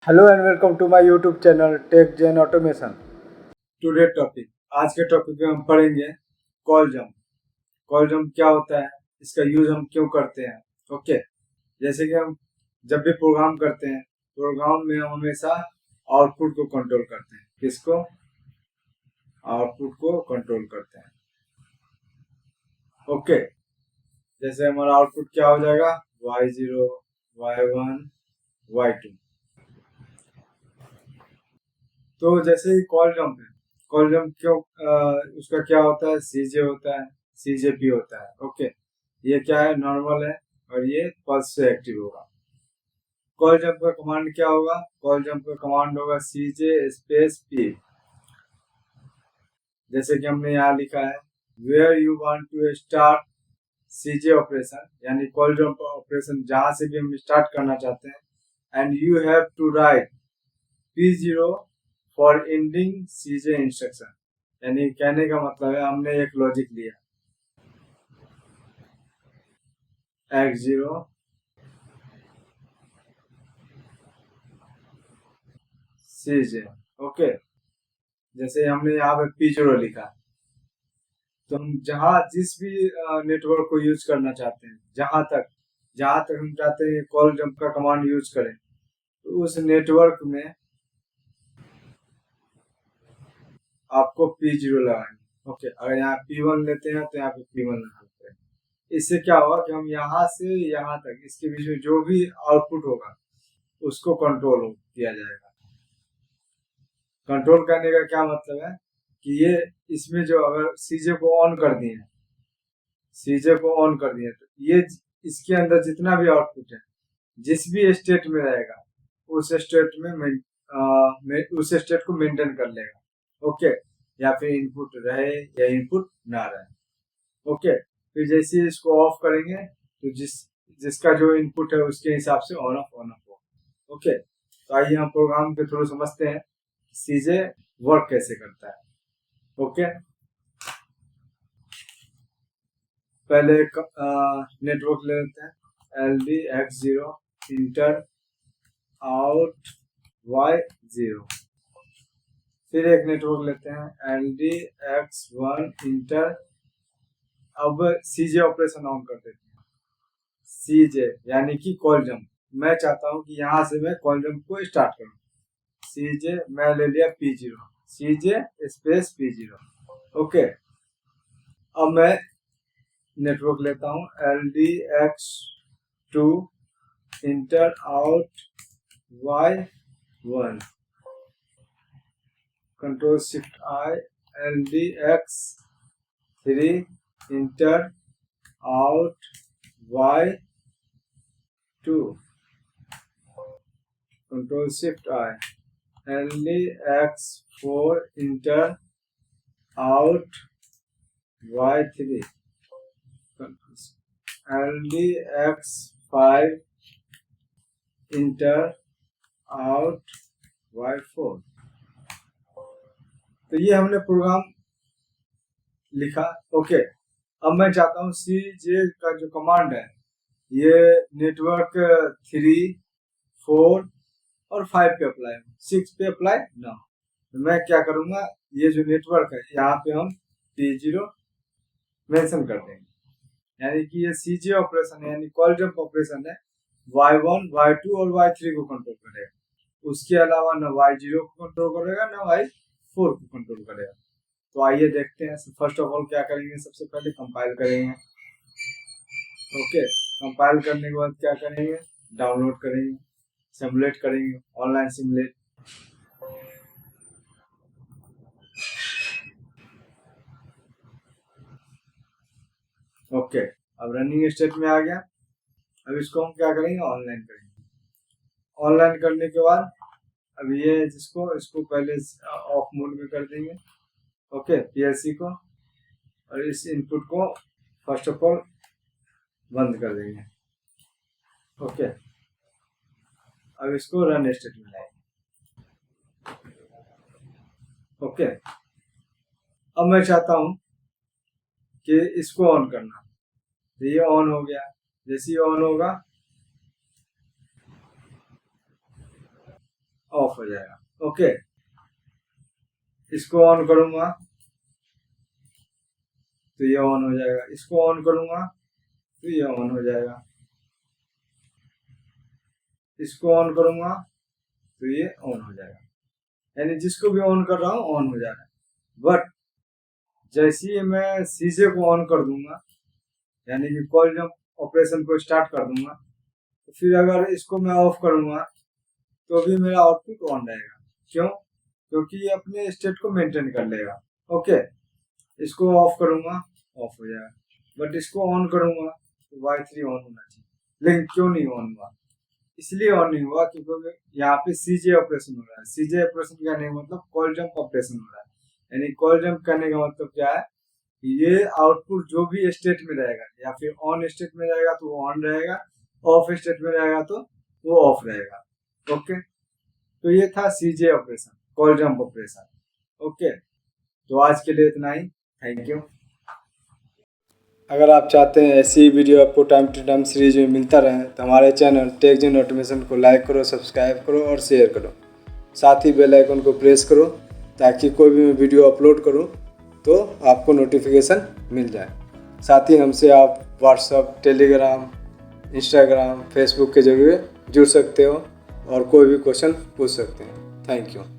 Hello and welcome to my YouTube channel Tech Gen Automation. Today topic, आज के topic में हम पढ़ेंगे कॉल जंप। कॉल जंप क्या होता है, इसका यूज हम क्यों करते हैं। ओके, जैसे कि हम जब भी प्रोग्राम करते हैं, प्रोग्राम में हम हमेशा आउटपुट को कंट्रोल करते हैं। किसको? आउटपुट को कंट्रोल करते हैं। ओके, जैसे हमारा आउटपुट क्या हो जाएगा, y0, y1, y2। तो जैसे ही कॉल जंप है, कॉल जंप क्यों उसका क्या होता है, सीजे होता है, सीजेपी होता है। ओके, ये क्या है, नॉर्मल है और ये पल्स से एक्टिव होगा। कॉल जंप का कमांड क्या होगा, कॉल जंप का कमांड होगा सीजे स्पेस पी। जैसे कि हमने यहाँ लिखा है, where you want to start CJ operation, यानी कॉल जंप ऑपरेशन जहां से भी हम स्टार्ट करना चाहते हैं, and you have to write P0 for ending CJ instruction. यानी कहने का मतलब है, हमने एक लॉजिक लिया X0 सीजे। ओके, जैसे हमने यहाँ पे P0 लिखा, तो हम जहाँ जिस भी नेटवर्क को यूज करना चाहते हैं, जहाँ तक हम चाहते हैं कॉल जंप का कमांड यूज करें, तो उस नेटवर्क में आपको P0 लगाएंगे। ओके, अगर यहाँ P1 लेते हैं तो यहाँ पे P1 लगाते हैं। इससे क्या होगा कि हम यहाँ से यहाँ तक इसके बीच में जो भी आउटपुट होगा उसको कंट्रोल किया जाएगा। कंट्रोल करने का क्या मतलब है कि ये इसमें जो अगर सीजे को ऑन कर दिए, सीजे को ऑन कर दिए, तो ये इसके अंदर जितना भी आउटपुट है, जिस भी स्टेट में रहेगा, उस स्टेट उस स्टेट को मेंटेन कर लेगा। ओके, या फिर इनपुट रहे या इनपुट ना रहे। ओके, फिर जैसे ही इसको ऑफ करेंगे तो जिसका जो इनपुट है उसके हिसाब से ऑन ऑफ हो। ओके, तो आइए हम प्रोग्राम के थ्रू समझते हैं सीजे वर्क कैसे करता है। ओके, पहले एक नेटवर्क ले लेते हैं, LDX0 इंटर आउट Y0। फिर एक नेटवर्क लेते हैं LDX1 इंटर, अब सीजे ऑपरेशन ऑन कर देते हैं। सीजे यानी कि कॉल जंप, मैं चाहता हूं कि यहां से मैं कॉल जंप को स्टार्ट करूं। सीजे मैं ले लिया P0, सीजे स्पेस P0। ओके, अब मैं नेटवर्क लेता हूं LDX2 inter out Y1, control shift I, LDX3 inter out Y2, control shift I, LDX4 inter out Y3, LDX5 inter out Y4। तो ये हमने प्रोग्राम लिखा। ओके, अब मैं चाहता हूँ सी जे का जो कमांड है, ये नेटवर्क 3, 4 और 5 पे अप्लाई, 6 पे अप्लाई ना। तो मैं क्या करूंगा, ये जो नेटवर्क है यहाँ पे हम P0 मेंशन कर देंगे, यानी कि ये सीजे ऑपरेशन है, यानी कॉल जंप ऑपरेशन है, Y1, Y2 और Y3 को कंट्रोल करेगा। उसके अलावा ना Y0 को कंट्रोल करेगा, ना Y4 को कंट्रोल करेगा। तो आइए देखते हैं। फर्स्ट ऑफ ऑल क्या करेंगे, सबसे पहले कंपाइल करेंगे। ओके, कंपाइल करने के बाद क्या करेंगे, डाउनलोड करेंगे, सिमुलेट करेंगे, ऑनलाइन सिमुलेट। ओके, अब रनिंग स्टेट में आ गया। अब इसको हम क्या करेंगे, ऑनलाइन करेंगे। ऑनलाइन करने के बाद अब ये इसको पहले ऑफ मोड में कर देंगे। ओके, पीएलसी को, और इस इनपुट को फर्स्ट ऑफ ऑल बंद कर देंगे। ओके, अब इसको रन स्टेट में लाएंगे। ओके, अब मैं चाहता हूं कि इसको ऑन करना, तो ये ऑन हो गया। जैसे ही ऑन होगा ऑफ हो जाएगा। ओके, इसको ऑन करूंगा तो ये ऑन हो जाएगा, इसको ऑन करूंगा तो ये ऑन हो जाएगा, इसको ऑन करूंगा तो ये ऑन हो जाएगा, यानी जिसको भी ऑन कर रहा हूँ ऑन हो जा रहा है। बट जैसे ही मैं सीजे को ऑन कर दूंगा, यानी कि कॉल जंप ऑपरेशन को स्टार्ट कर दूंगा, तो फिर अगर इसको मैं ऑफ करूंगा तो भी मेरा आउटपुट ऑन रहेगा। क्यों? क्योंकि ये अपने स्टेट को मेंटेन कर लेगा। ओके, इसको ऑफ करूंगा ऑफ हो जाएगा, बट इसको ऑन करूंगा तो Y3 ऑन होना चाहिए। लेकिन क्यों नहीं ऑन हुआ? इसलिए ऑन नहीं हुआ क्योंकि यहाँ पे सीजे ऑपरेशन हो रहा है। सीजे ऑपरेशन क्या नहीं मतलब कॉल जंप ऑपरेशन हो रहा है, यानी कॉल जंप करने का मतलब क्या है, ये आउटपुट जो भी स्टेट में रहेगा, या फिर ऑन स्टेट में रहेगा तो वो ऑन रहेगा, ऑफ स्टेट में रहेगा तो वो ऑफ रहेगा। ओके, तो ये था CJ operation, call jump operation. Okay, तो आज के लिए इतना ही। Thank you. अगर आप चाहते हैं ऐसी वीडियो आपको टाइम टू टाइम सीरीज में मिलता रहे तो हमारे चैनल टेकजेन ऑटोमेशन को लाइक करो, सब्सक्राइब करो और शेयर करो। साथ ही बेल आइकन को प्रेस करो ताकि कोई भी मैं वीडियो अपलोड करूं तो आपको नोटिफिकेशन मिल जाए। साथ ही हमसे आप व्हाट्सएप, टेलीग्राम, इंस्टाग्राम, फेसबुक के जरिए जुड़ सकते हो और कोई भी क्वेश्चन पूछ सकते हैं। Thank you.